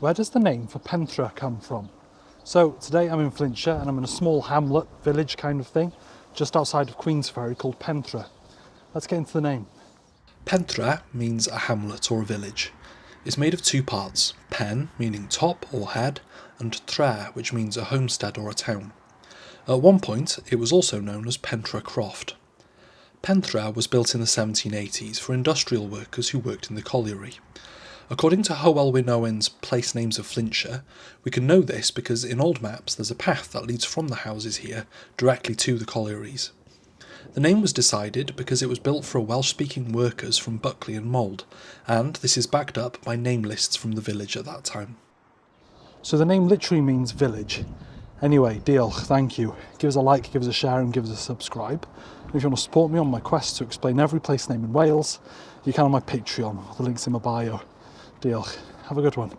Where does the name for Pentre come from? So today I'm in Flintshire and I'm in a small hamlet, village kind of thing, just outside of Queensferry called Pentre. Let's get into the name. Pentre means a hamlet or a village. It's made of two parts, pen, meaning top or head, and tre, which means a homestead or a town. At one point, it was also known as Pentre Croft. Pentre was built in the 1780s for industrial workers who worked in the colliery. According to Howell Owen's Place Names of Flintshire, we can know this because in old maps there's a path that leads from the houses here directly to the collieries. The name was decided because it was built for Welsh-speaking workers from Buckley and Mould, and this is backed up by name lists from the village at that time. So the name literally means village. Anyway, deal, thank you. Give us a like, give us a share and give us a subscribe. And if you want to support me on my quest to explain every place name in Wales, you can on my Patreon. The link's in my bio. Deal. Have a good one.